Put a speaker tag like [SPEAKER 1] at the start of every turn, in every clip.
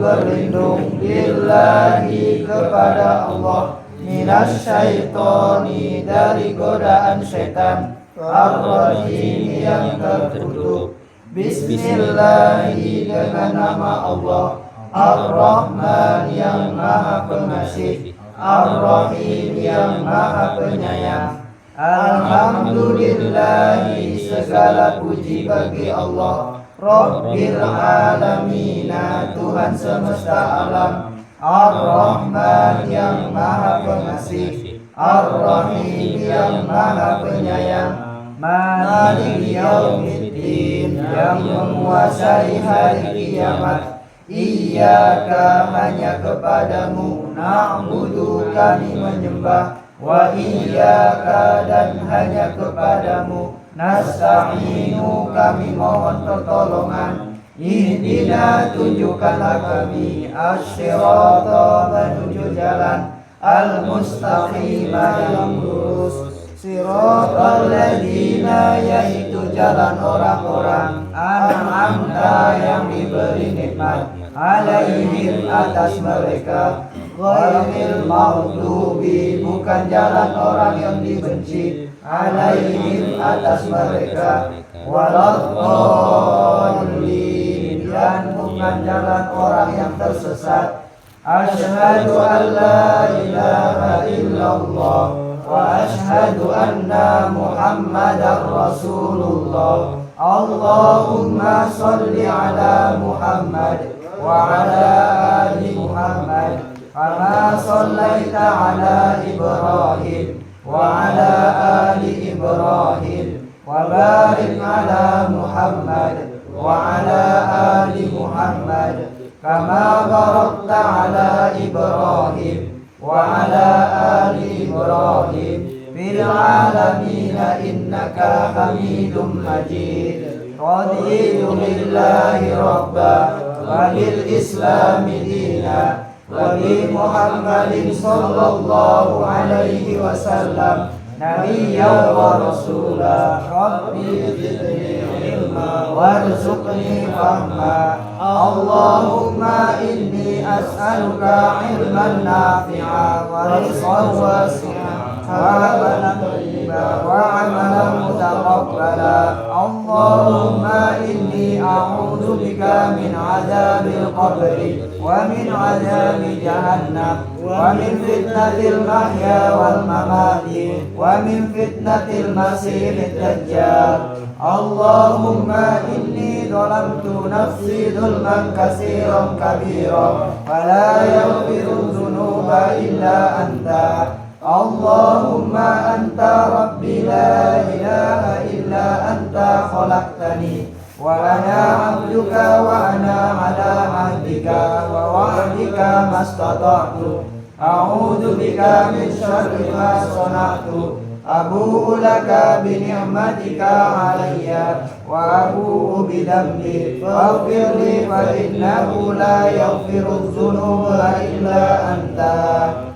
[SPEAKER 1] berlindung billahi kepada Allah minasyaitoni dari godaan setan ar-rajim yang terkutuk. Bismillahi dengan nama Allah Ar-Rahman yang maha pengasih, Ar-Rahim yang maha penyayang. Alhamdulillahi segala puji bagi Allah Rabbil Alamina Tuhan semesta alam. Ar-Rahman yang maha pengasih, Ar-Rahim yang maha penyayang. Maliki yaumiddin yang menguasai hari kiamat. Iyyaka hanya kepadamu na'budu kami menyembah, wa iyyaka dan hanya kepadamu nasta'inu kami mohon pertolongan. Ihdina tunjukkanlah kami as-sirata menuju jalan al-mustaqimah yang lurus. Siratal ladzina yaitu jalan orang-orang an'amta yang diberi nikmat alaihim atas mereka, ghairil maghdubi bukan jalan orang yang dibenci, alaihim atas mereka, waladdallin dan bukan jalan orang yang tersesat. Asyhadu an la ilaha illallah wa asyhadu anna Muhammadar Rasulullah. Allahumma sholli ala Muhammad wa ala ali Muhammad kama shallaita ala Ibrahim wa ala ali Ibrahim wa barik ala Muhammad wa ala ali Muhammad kama barakta ala Ibrahim wa ala ali Ibrahim fil alamin innaka Hamidum Majid. Raditu billahi rabba wa bil islami dina wa bi Muhammadin sallallahu alaihi wasallam nabiyyan wa rasula. Rabbi zidni ilma warzuqni fahma. Allahumma inni as'aluka ilman nafi'a wa rizqan wasi'a wa amalan thayyiba wa amalan mutaqabbala. Allahumma inni a'udzu bika min 'adzabil qabri wa min 'adzabi jahannam wa min fitnatil mahya wal mamati wa min fitnatil masiihid dajjal. Allahumma inni zalamtu nafsi zulman katsiran kabira wa la yaghfiru dzunuba illa anta. Allahumma anta rabbi la ilaha illa anta khalaqtani wa ana 'abduka wa ana 'ala 'ahdika wa wa'dika mastata'tu. A'udzu bika min syarri ma sana'tu. Abu'u laka bi ni'matika 'alayya wa abu'u bi dhanbi faghfir li fa innahu la yaghfiru dzunuba illa anta.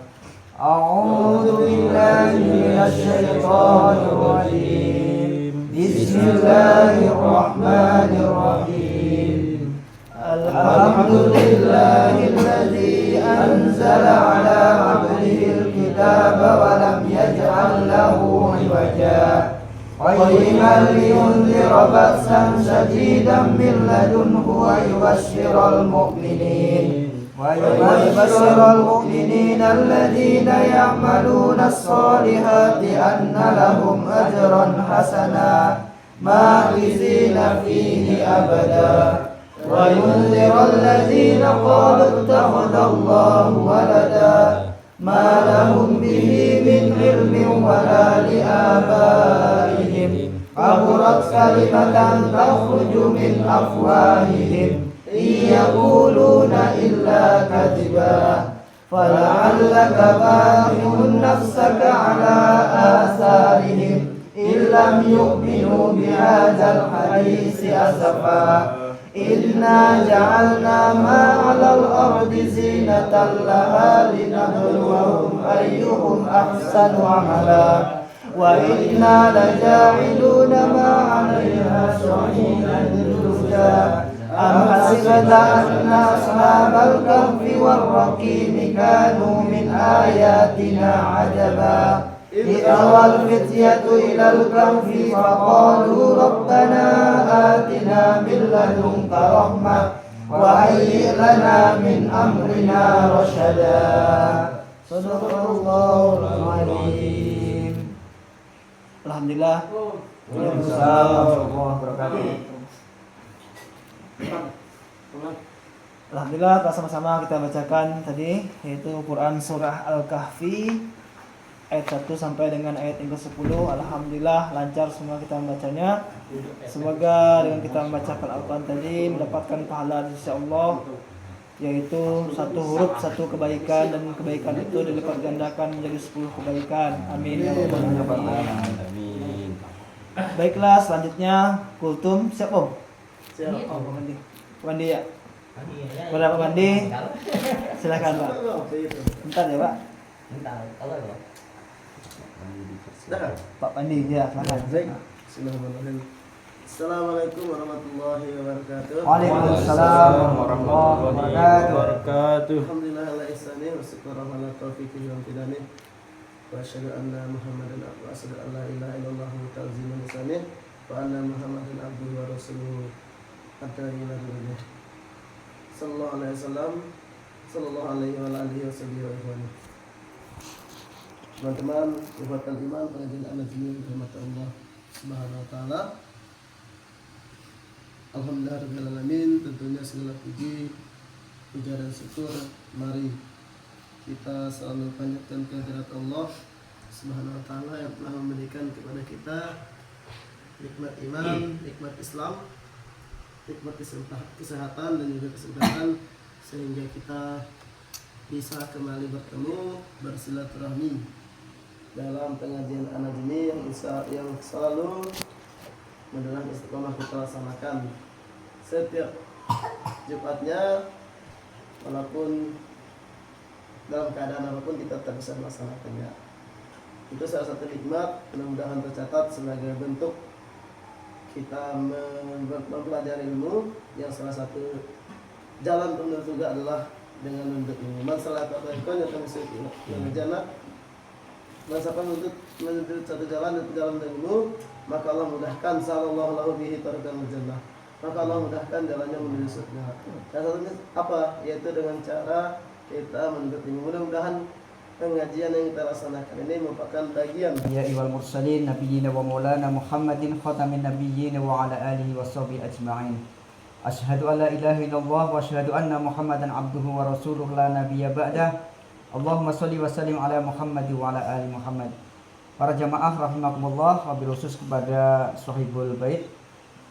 [SPEAKER 1] A'udzu billahi minasy syaithanir rajim. Bismillahirrahmanirrahim. Alhamdulillahilladzi anzala 'ala 'abdihil kitaba wa lam yaj'al lahu 'iwaja qayyiman liyunzira ba'san shadidan min ladunhu wa yubashshiral mu'minin alladhina ya'maluna as-solihati anna lahum ajran hasana ma'izina fihi abada wa yunzira alladhina qalu ittakhadallahu walada ma lahum bihi min ilmin wa la li abaihim kaburat kalimatan takhruju min afwahihim yaquluna illa kadhiba fala'allaka baqi'un nafsaka ala atharihim illam yu'minu bihadzal hadisi asafa. Inna ja'alna ma'alal ardi zinatan laha linabluwahum ayyuhum ahsanu amala wa inna laja'iluna ma 'alayha shahidan juruja أم حسبت أن أصحاب الكهف والرقيم كانوا من آياتنا عجبا إذ أوى الفتية إلى الكهف فقالوا ربنا آتنا من لدنك رحمة وهيئ لنا من أمرنا رشدا. Sadaqallahul Azim. Alhamdulillah. Waalaikumsalam warahmatullahi wabarakatuh. Alhamdulillah, sama-sama kita bacakan tadi yaitu Quran surah Al-Kahfi ayat 1 sampai dengan ayat yang ke-10. Alhamdulillah lancar semua kita membacanya. Semoga dengan kita membacakan Al-Quran tadi mendapatkan pahala insyaallah, yaitu satu huruf satu kebaikan, dan kebaikan itu dilipat gandakan menjadi 10 kebaikan. Amin ya rabbal alamin. Baiklah, selanjutnya kultum siap Om? Siap. Pak Mandi ya. Pada Pak Mandi, silakan Pak. Bentar ya Pak. Pak Pandi ya, silakan.
[SPEAKER 2] Assalamualaikum warahmatullahi wabarakatuh.
[SPEAKER 1] Waalaikumsalam warahmatullahi wabarakatuh.
[SPEAKER 2] Alhamdulillah ala ihsani wa syukuran ala taufiqi wa amtinani. Wa asyhadu anna Muhammadan abduhu wa asyhadu an la ilaha illallah wa ta'ziman lisani wa anna Muhammadan abduhu wa rasuluhu hatta ila dunya. Sallallahu alaihi wasallam, sallallahu alaihi wa alihi wasallam. Teman-teman, ikhwatal iman, pengajian al-Najmi rahmat Allah Subhanahu wa taala. Alhamdulillah rabbil alamin, tentunya segala puji, puja dan syukur mari kita selalu panjatkan kehadirat Allah Subhanahu wa taala yang telah memberikan kepada kita nikmat iman, nikmat Islam, nikmat kesehatan dan juga kesehatan, sehingga kita bisa kembali bertemu bersilaturahmi dalam pengajian An-Najmi yang selalu mendalam istiqomah kita laksanakan setiap Jumatnya, walaupun dalam keadaan apapun kita tetap bisa melaksanakannya. Itu salah satu nikmat, mudah-mudahan tercatat sebagai bentuk kita mempelajari ilmu, yang salah satu jalan penuntut juga adalah dengan menuntut ilmu. Masalah kata ikon yang kami sebut jannah. Siapa menuntut satu jalan dan jalan ilmu, maka Allah mudahkan sallallahu lahu bihi tariqal jannah. Maka Allah mudahkan jalannya menuju surga. Dan satunya apa? Yaitu dengan cara kita menuntut ilmu. Mudah-mudahan pengajian yang kita laksanakan ini merupakan bagian
[SPEAKER 1] ya iwal mursalin nabiyina wa maulana Muhammadin khatamin nabiyyin wa ala alihi washabihi ajma'in. Asyhadu an la ilaha illallah wa asyhadu anna Muhammadan abduhu wa rasuluhu la nabiyya ba'dah. Allahumma sholli wa sallim ala Muhammad wa ala ali Muhammad. Para jamaah rahimakumullah, wabil khusus kepada Sohibul Bait,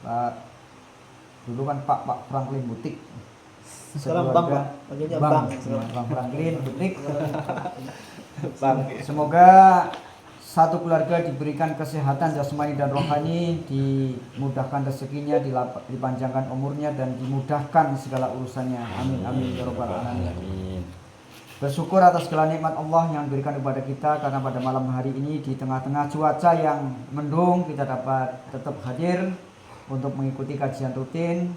[SPEAKER 1] Pak dulu kan Pak Franklin Butik.
[SPEAKER 2] sekarang Bang
[SPEAKER 1] Franklin Butik. Semoga satu keluarga diberikan kesehatan jasmani dan rohani, dimudahkan rezekinya, dipanjangkan umurnya, dan dimudahkan segala urusannya. Amin amin ya rabbal alamin. Bersyukur atas segala nikmat Allah yang diberikan kepada kita, karena pada malam hari ini di tengah-tengah cuaca yang mendung kita dapat tetap hadir untuk mengikuti kajian rutin,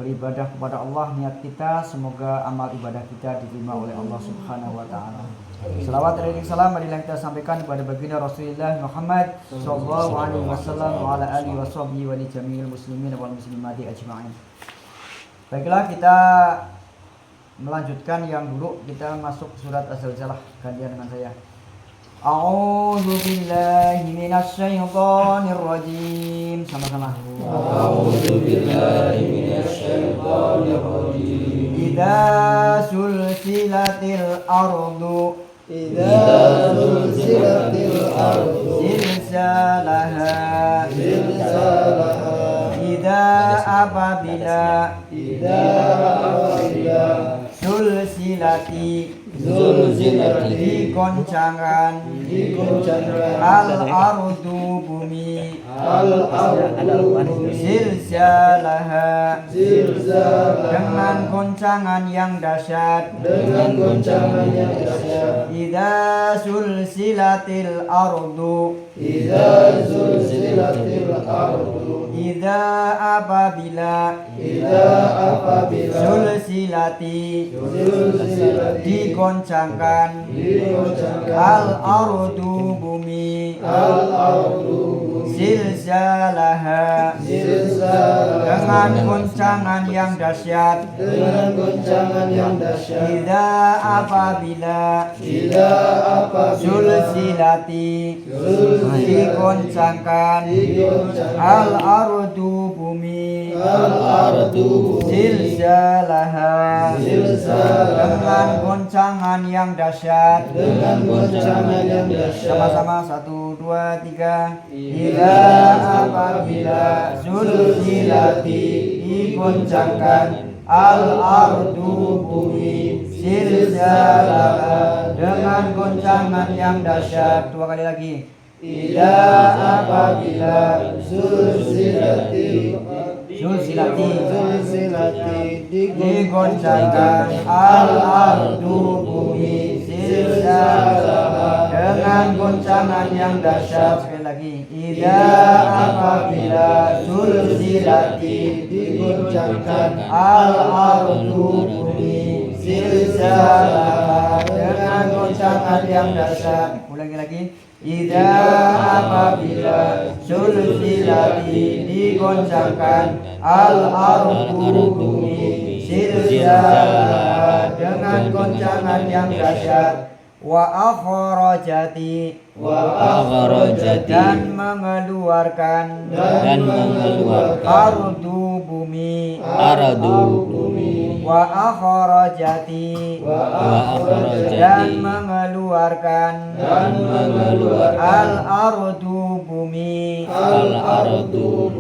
[SPEAKER 1] beribadah kepada Allah. Niat kita semoga amal ibadah kita diterima oleh Allah Subhanahu wa taala. Selawat dan salam marilah kita sampaikan kepada baginda Rasulullah Muhammad sallallahu alaihi wasallam wa ala alihi washabihi wa li jami'il muslimin wal muslimati ajma'in. Baiklah, kita melanjutkan yang dulu, kita masuk surat Az-Zalzalah. Gantian dengan saya. A'udzu billahi minasy syaithanir rajim. Sama-sama.
[SPEAKER 3] A'udzu billahi minasy syaithanir rajim.
[SPEAKER 1] Idza sulsilatil ardu
[SPEAKER 2] zulzilatil ardu
[SPEAKER 1] zilzalaha idza apabila zulzilati digoncangkan al ardu bumi
[SPEAKER 2] Al-ardu
[SPEAKER 1] zilzalaha
[SPEAKER 2] zilzalaha
[SPEAKER 1] dengan goncangan yang dahsyat.
[SPEAKER 2] dengan goncangan yang dahsyat.
[SPEAKER 1] Idza sulsilatil ardu
[SPEAKER 2] Idza zulzilatil ardu
[SPEAKER 1] idza apabila
[SPEAKER 2] apabila
[SPEAKER 1] sulsilati
[SPEAKER 2] zulzilati
[SPEAKER 1] digoncangkan
[SPEAKER 2] digoncangkan
[SPEAKER 1] al ardu bumi
[SPEAKER 2] al-ardu
[SPEAKER 1] zilzalaha
[SPEAKER 2] zilzalaha
[SPEAKER 1] dengan goncangan yang dahsyat.
[SPEAKER 2] dengan goncangan yang dahsyat.
[SPEAKER 1] Idza apabila
[SPEAKER 2] Idza apabila
[SPEAKER 1] sulsilati digoncangkan al ardu bumi
[SPEAKER 2] al-ardu
[SPEAKER 1] zilzalaha
[SPEAKER 2] zilzalaha
[SPEAKER 1] dengan goncangan yang dahsyat.
[SPEAKER 2] dengan goncangan yang dahsyat.
[SPEAKER 1] Sama-sama 1, 2, 3. Idza apabila sulsilati digoncangkan al ardu bumi zilzalaha dengan goncangan yang dahsyat. 2 kali lagi. Idza apabila
[SPEAKER 2] Zulzilati
[SPEAKER 1] digoncangkan al ardu bumi zilzalaha dengan goncangan yang dahsyat. Sekali lagi. Idza apabila zulzilati
[SPEAKER 2] digoncangkan
[SPEAKER 1] al ardu bumi zilzalaha dengan goncangan yang dahsyat. Ulangi lagi. Idza apabila zulzilati digoncangkan al ardu bumi zilzalaha dengan goncangan yang dahsyat. Wa akhrajati dan mengeluarkan ardu bumi wa akhrajati dan mengeluarkan al ardu bumi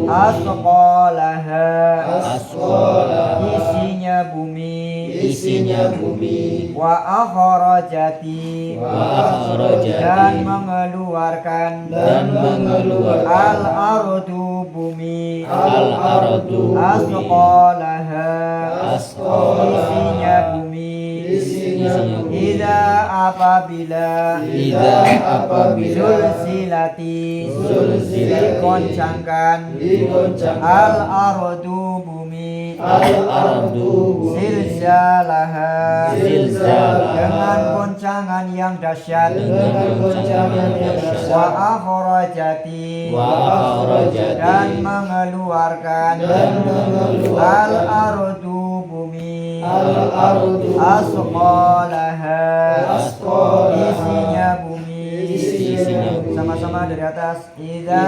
[SPEAKER 1] asqalaha isinya bumi wa akhrajati dan mengeluarkan al ardu bumi asqalaha isinya bumi idza apabila zulzilati digoncangkan al ardu bumi zilzalaha dengan goncangan yang dahsyat. Wa akhrajati dan mengeluarkan al ardu bumi asqalaha isinya bumi. Sama-sama dari atas. Idza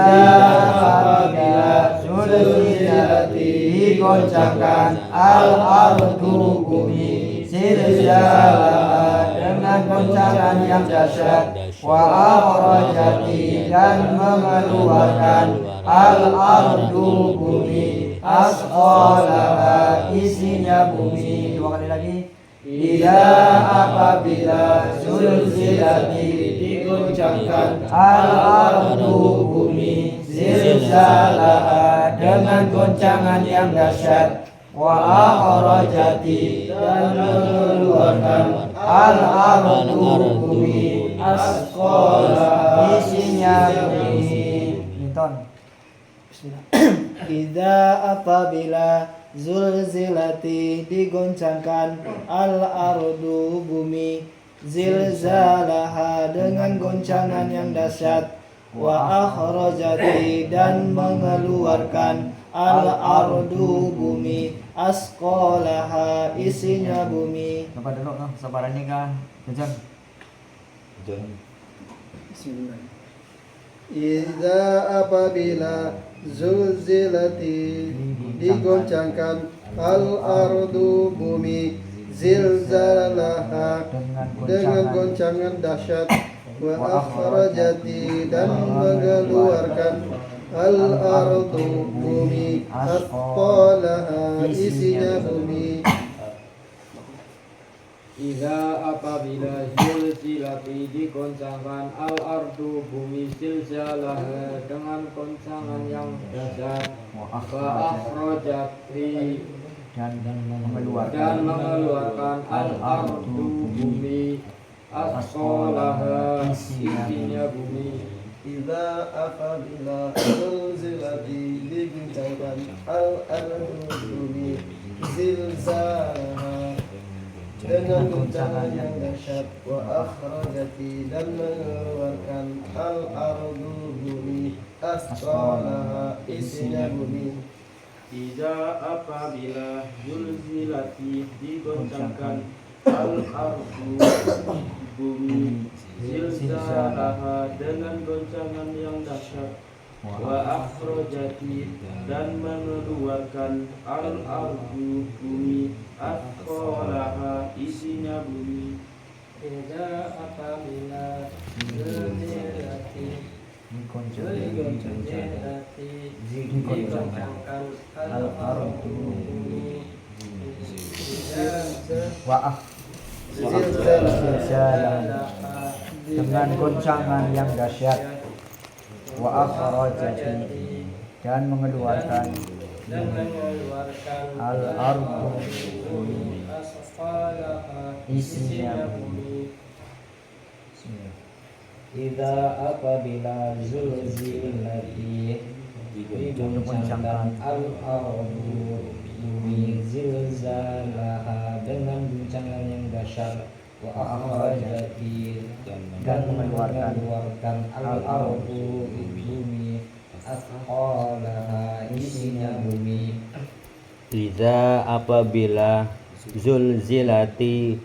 [SPEAKER 1] apabila zulzilati digoncangkan al ardu bumi zilzalaha dengan goncangan yang dahsyat. Wa akhrajati dan mengeluarkan al ardu bumi asqalaha isinya bumi. 2 kali lagi. Idza apabila zulzilati digoncangkan al ardu bumi zilzalaha dengan goncangan yang dahsyat. Wa akhrajati dan mengeluarkan al ardu bumi asqalaha isinya bumi. Nonton.
[SPEAKER 4] Idza apabila zulzilati digoncangkan al ardu bumi zilzalaha dengan goncangan yang dahsyat. Wa akhrajati dan mengeluarkan al ardu bumi asqalaha isinya bumi.
[SPEAKER 1] Bapak dulu sabarannya kah? Kejar.
[SPEAKER 2] Bismillah. Idza apabila zulzilati digoncangkan al ardu bumi zilzalaha dengan goncangan dahsyat. Wa akhrajati dan mengeluarkan al ardu bumi asqalaha isinya bumi.
[SPEAKER 3] Iza apabila zilzilati digoncangkan al-ardu bumi zilzalaha dengan goncangan yang dahsyat wa akhrajati
[SPEAKER 1] dan
[SPEAKER 3] mengeluarkan al-ardu bumi asqalaha isinya bumi.
[SPEAKER 2] Idza apabila zulzilati diguncangkan al-ardu bumi zilzalaha dengan guncangan yang dahsyat wa akhrajati dan mengeluarkan al-ardu bumi asqalaha isinya bumi.
[SPEAKER 3] Iza apabila zulzilati digoncangkan al-ardu bumi zilzalaha dengan goncangan yang dahsyat wa akhrajati dan mengeluarkan al-ardu bumi asqalaha isinya bumi.
[SPEAKER 2] Idza apabila zulzilati digoncangkan al-ardu bumi
[SPEAKER 1] zilzalaha dengan goncangan yang dahsyat wa akhrajati dan mengeluarkan al-ardu bumi isinya bumi.
[SPEAKER 3] Idza apabila zulzilati digoncangkan al-ardu bumi zilzalaha dengan guncangan yang dahsyat wa akhrajati dan mengeluarkan al-ardu bumi asqalaha isinya bumi.
[SPEAKER 5] Idza apabila zulzilati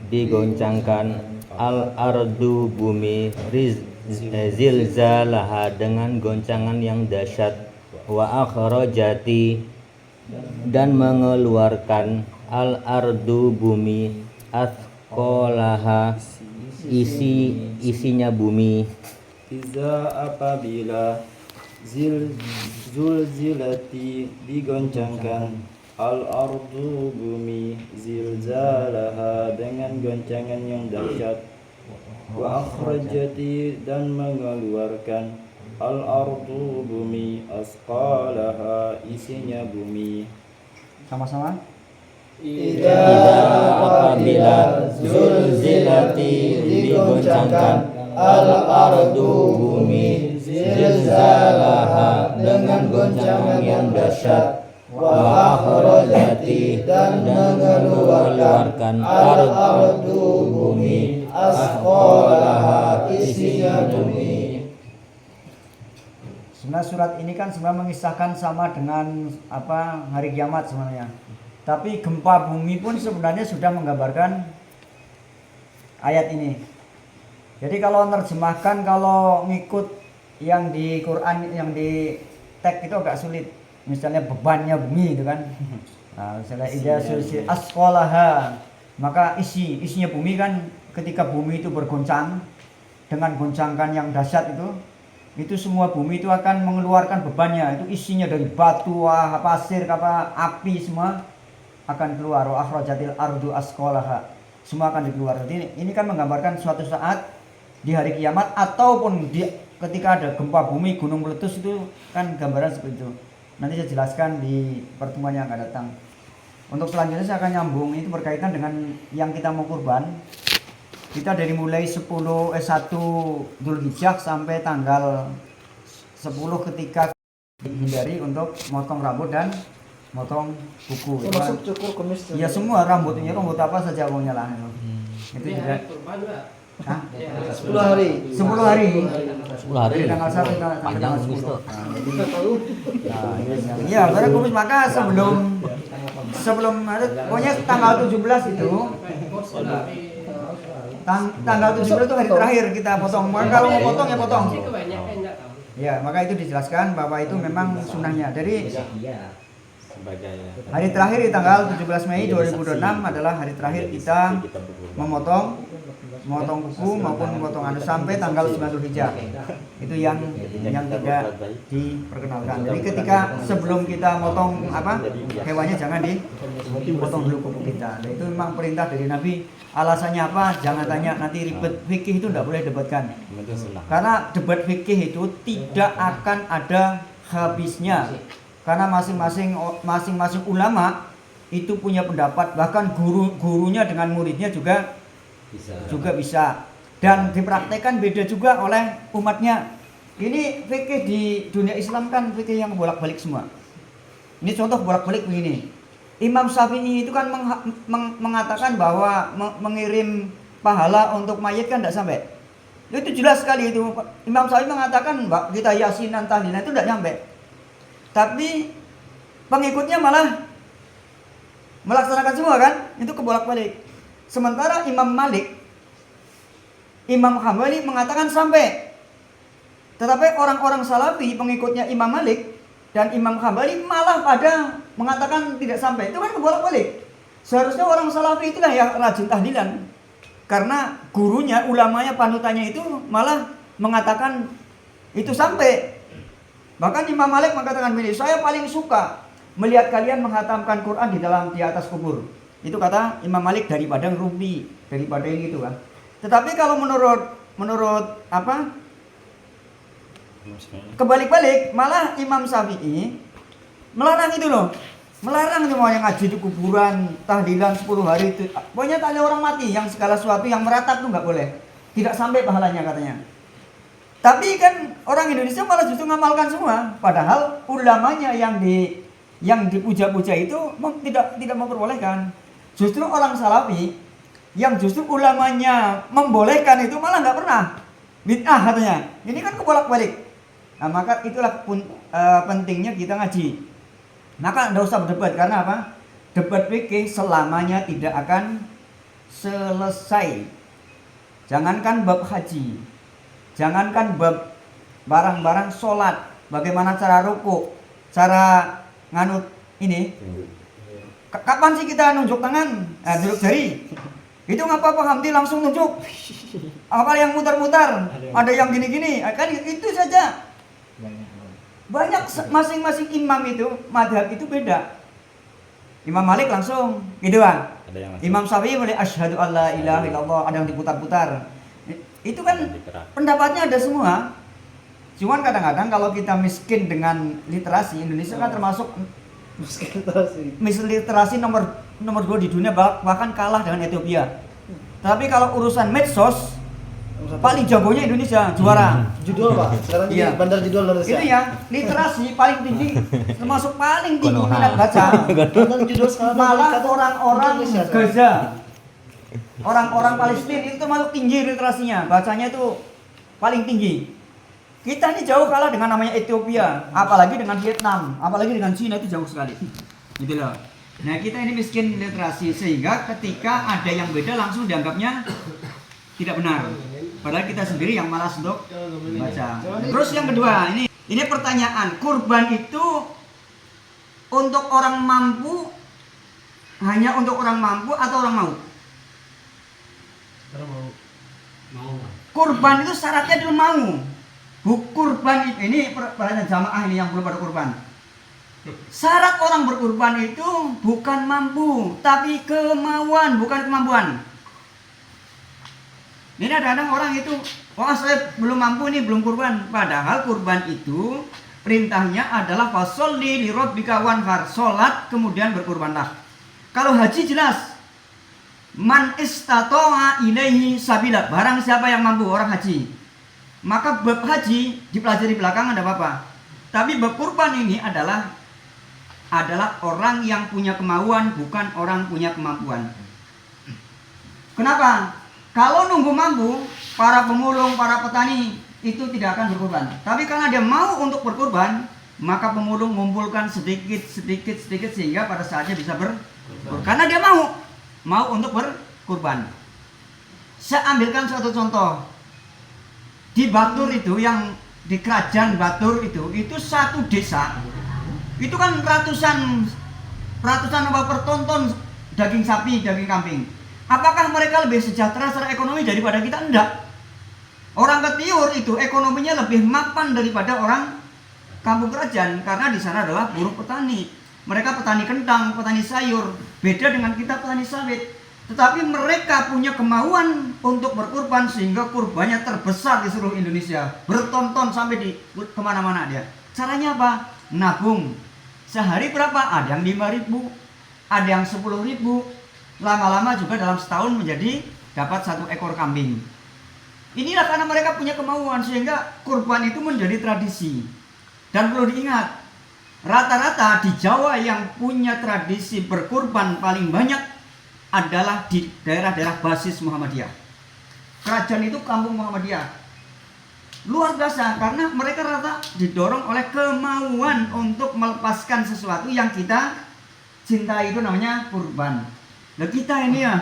[SPEAKER 5] digoncangkan al-ardu bumi zilzalaha dengan goncangan yang dahsyat wa akhrajati dan mengeluarkan al-ardu bumi asqalaha isinya bumi.
[SPEAKER 3] Iza apabila zulzilati digoncangkan al-ardu bumi zilzalaha dengan goncangan yang dahsyat wa akhrajati dan mengeluarkan al-ardu bumi asqalaha isinya bumi.
[SPEAKER 1] Sama-sama.
[SPEAKER 5] Idza apabila zulzilati digoncangkan al-ardu bumi zilzalaha dengan goncangan yang dahsyat wa akhrajati dan mengeluarkan al-ardu bumi asqalaha isinya bumi.
[SPEAKER 1] Sebenarnya surat ini kan sebenarnya mengisahkan sama dengan hari kiamat sebenarnya. Tapi gempa bumi pun sebenarnya sudah menggambarkan ayat ini. Jadi kalau menerjemahkan, kalau ngikut yang di Quran, yang di teks itu agak sulit. Misalnya bebannya bumi itu kan. Nah, misalnya idza sulsil asqalaha, maka isinya bumi kan ketika bumi itu bergoncang dengan goncangan yang dahsyat itu semua bumi itu akan mengeluarkan bebannya. Itu isinya dari batu, pasir, api semua akan keluar. Wa akhrajatil ardu asqalaha, semua akan dikeluar. Jadi ini kan menggambarkan suatu saat di hari kiamat ataupun ketika ada gempa bumi, gunung meletus, itu kan gambaran seperti itu. Nanti saya jelaskan di pertemuan yang akan datang. Untuk selanjutnya saya akan nyambung, itu berkaitan dengan yang kita mau kurban. Kita dari mulai 1 Dzulhijjah sampai tanggal 10 ketika hindari untuk motong rambut dan motong kuku.
[SPEAKER 4] Termasuk cukur kumis.
[SPEAKER 1] Ya semua rambutnya, rambut apa saja pokoknya lah. Itu juga.
[SPEAKER 4] 10 hari.
[SPEAKER 1] 10 hari.
[SPEAKER 5] 10 hari.
[SPEAKER 1] Dari tanggal 1 sampai tanggal 10. Iya, karena kumis maka sebelum pokoknya tanggal 17 itu tanggal 17 itu hari terakhir kita potong. Maka kalau mau potong ya potong. Ya, maka itu dijelaskan bahwa itu memang sunnahnya. Jadi hari terakhir di tanggal 17 Mei 2026 adalah hari terakhir kita memotong memotong kuku maupun memotong anu sampai tanggal 9 Dzulhijjah. Itu yang tidak diperkenalkan. Jadi ketika sebelum kita motong hewannya jangan dipotong dulu kuku kita. Nah, itu memang perintah dari Nabi. Alasannya apa? Jangan tanya, nanti ribet. Fikih itu tidak boleh debatkan. Karena debat fikih itu tidak akan ada habisnya. Karena masing-masing ulama itu punya pendapat, bahkan gurunya dengan muridnya juga bisa. Dan dipraktekkan beda juga oleh umatnya. Ini fikih di dunia Islam kan fikih yang bolak-balik semua. Ini contoh bolak-balik begini. Imam Syafi'i itu kan mengatakan bahwa mengirim pahala untuk mayit kan tidak sampai. Itu jelas sekali itu. Imam Syafi'i mengatakan kita yasinan tahlilan itu tidak sampai. Tapi pengikutnya malah melaksanakan semua kan? Itu kebolak-balik. Sementara Imam Malik, Imam Hambali mengatakan sampai. Tetapi orang-orang Salafi pengikutnya Imam Malik dan Imam Hambali malah pada mengatakan tidak sampai. Itu kan kebolak-balik. Seharusnya orang Salafi itulah yang rajin tahlilan. Karena gurunya, ulamanya, panutannya itu malah mengatakan itu sampai. Bahkan Imam Malik mengatakan begini, saya paling suka melihat kalian menghatamkan Quran di atas kubur. Itu kata Imam Malik daripada ngerumpi, daripada yang itu kan. Tetapi kalau menurut kebalik-balik, malah Imam Syafi'i melarang itu loh. Melarang semua yang ngaji di kuburan, tahlilan 10 hari itu. Pokoknya tak ada orang mati yang segala sesuatu yang meratap tuh nggak boleh. Tidak sampai pahalanya katanya. Tapi kan orang Indonesia malah justru ngamalkan semua. Padahal ulamanya yang dipuja-puja itu tidak memperbolehkan. Justru orang Salafi yang justru ulamanya membolehkan itu malah nggak pernah. Bid'ah katanya. Ini kan kebolak-balik. Nah, maka itulah pentingnya kita ngaji. Maka tidak usah berdebat. Karena apa? Debat fikih selamanya tidak akan selesai. Jangankan bab haji, jangankan bab barang-barang sholat, bagaimana cara ruku, cara nganut ini. Kapan sih kita nunjuk tangan, nunjuk jari? Itu ngapa Pak Hamdi langsung nunjuk? Apa yang mutar-mutar? Ada yang gini-gini? Kan itu saja. Banyak masing-masing imam itu, madhab itu beda. Imam Malik langsung gitu kan. Imam Syafi'i mulai asyhadu alla ilaha illallah, ada yang diputar-putar. Itu kan pendapatnya ada semua. Cuman kadang-kadang kalau kita miskin dengan literasi, Indonesia kan termasuk miskin literasi nomor 2 di dunia, bahkan kalah dengan Ethiopia. Tapi kalau urusan medsos paling jagonya Indonesia, juara.
[SPEAKER 4] Judul Pak, sekarang ini bandar judul Indonesia.
[SPEAKER 1] Itu ya, literasi paling tinggi, termasuk paling tinggi minat baca.
[SPEAKER 4] Bandar judul sekarang
[SPEAKER 1] Malah orang-orang Gaza, orang-orang Palestina itu termasuk tinggi literasinya, bacanya itu paling tinggi. Kita ini jauh kalah dengan namanya Ethiopia, apalagi dengan Vietnam, apalagi dengan Cina, itu jauh sekali. Gitu loh. Nah, kita ini miskin literasi sehingga ketika ada yang beda langsung dianggapnya tidak benar. Padahal kita sendiri yang malas untuk baca. Terus yang kedua, ini pertanyaan, kurban itu untuk orang mampu, hanya untuk orang mampu atau orang mau? Kurban itu syaratnya dulu mau. Kurban ini pertanyaan jamaah ini yang belum pada kurban. Syarat orang berkurban itu bukan mampu, tapi kemauan, bukan kemampuan. Ini kadang-kadang orang itu, saya belum mampu nih, belum kurban. Padahal kurban itu perintahnya adalah fasholli li rabbika wanhar, salat kemudian berkurbanlah. Kalau haji jelas, man istata'a ilaihi sabila, barang siapa yang mampu orang haji. Maka bab haji dipelajari belakangan ada apa-apa. Tapi bab kurban ini adalah orang yang punya kemauan, bukan orang punya kemampuan. Kenapa? Kalau nunggu mampu, para pemulung, para petani itu tidak akan berkurban. Tapi karena dia mau untuk berkurban, maka pemulung mengumpulkan sedikit sehingga pada saatnya bisa berkurban. Karena dia mau untuk berkurban. Saya ambilkan suatu contoh. Di Batur itu, yang di kerajaan Batur itu satu desa. Itu kan ratusan per tonton daging sapi, daging kambing. Apakah mereka lebih sejahtera secara ekonomi daripada kita? Enggak. Orang Ketiur itu ekonominya lebih mapan daripada orang kampung kerajaan, karena di sana adalah buruh petani. Mereka petani kentang, petani sayur, beda dengan kita petani sawit. Tetapi mereka punya kemauan untuk berkurban sehingga kurbannya terbesar di seluruh Indonesia, bertonton sampai di kemana-mana dia. Caranya apa? Nabung. Sehari berapa? Ada yang 5.000, ada yang 10.000. Lama-lama juga dalam setahun menjadi dapat 1 ekor kambing. Inilah karena mereka punya kemauan sehingga kurban itu menjadi tradisi. Dan perlu diingat, rata-rata di Jawa yang punya tradisi berkurban paling banyak adalah di daerah-daerah basis Muhammadiyah. Kerajaan itu kampung Muhammadiyah. Luar biasa karena mereka rata didorong oleh kemauan untuk melepaskan sesuatu yang kita cintai, itu namanya kurban. Nah kita ini ya,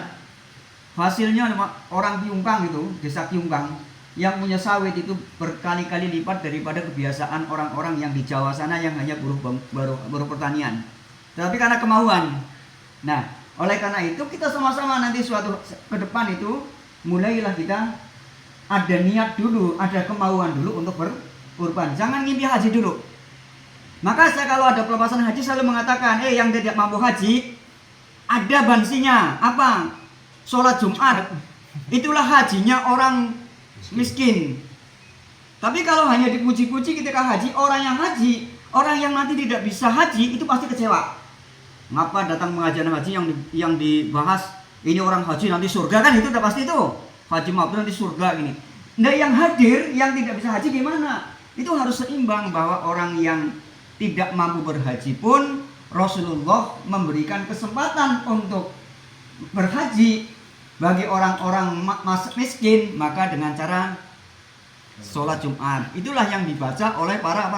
[SPEAKER 1] hasilnya orang Piungkang itu, desa Piungkang, yang punya sawit itu berkali-kali lipat daripada kebiasaan orang-orang yang di Jawa sana yang hanya buruh pertanian. Tapi karena kemauan. Nah, oleh karena itu kita sama-sama nanti suatu ke depan itu mulailah kita ada niat dulu, ada kemauan dulu untuk berkurban. Jangan ngimpi haji dulu. Maka saya kalau ada pelepasan haji selalu mengatakan, yang tidak mampu haji, ada bansinya. Apa? Sholat Jumat. Itulah hajinya orang miskin. Tapi kalau hanya dipuji-puji ketika haji, orang yang nanti tidak bisa haji itu pasti kecewa. Ngapa datang pengajian haji yang dibahas ini orang haji nanti surga, kan itu udah pasti tuh. Haji mabrur nanti surga gini. Nah yang hadir yang tidak bisa haji gimana? Itu harus seimbang, bahwa orang yang tidak mampu berhaji pun Rasulullah memberikan kesempatan untuk berhaji bagi orang-orang miskin, maka dengan cara sholat Jumat. Itulah yang dibaca oleh para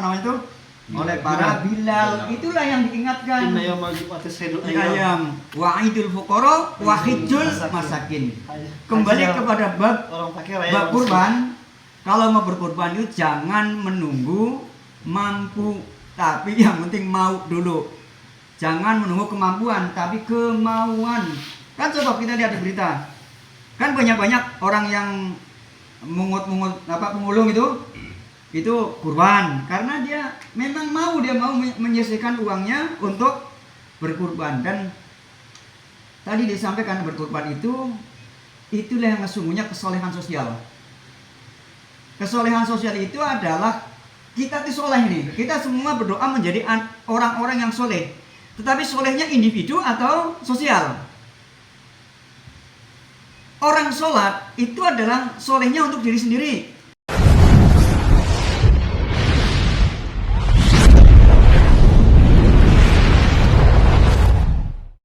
[SPEAKER 1] oleh para Bilal. Itulah yang diingatkan. Ayam wa'idul fuqara wa hijjul masakin. Kembali kepada bab kurban. Kalau mau berkurban itu jangan menunggu mampu, tapi yang penting mau dulu. Jangan menunggu kemampuan, tapi kemauan. Kan coba kita lihat di berita. Kan banyak-banyak orang yang mungut-mungut pemulung itu kurban karena dia memang mau menyisihkan uangnya untuk berkurban. Dan tadi disampaikan berkurban itulah yang sesungguhnya kesolehan sosial. Kesolehan sosial itu adalah kita soleh nih. Kita semua berdoa menjadi orang-orang yang soleh. Tetapi solehnya individu atau sosial? Orang sholat itu adalah solehnya untuk diri sendiri.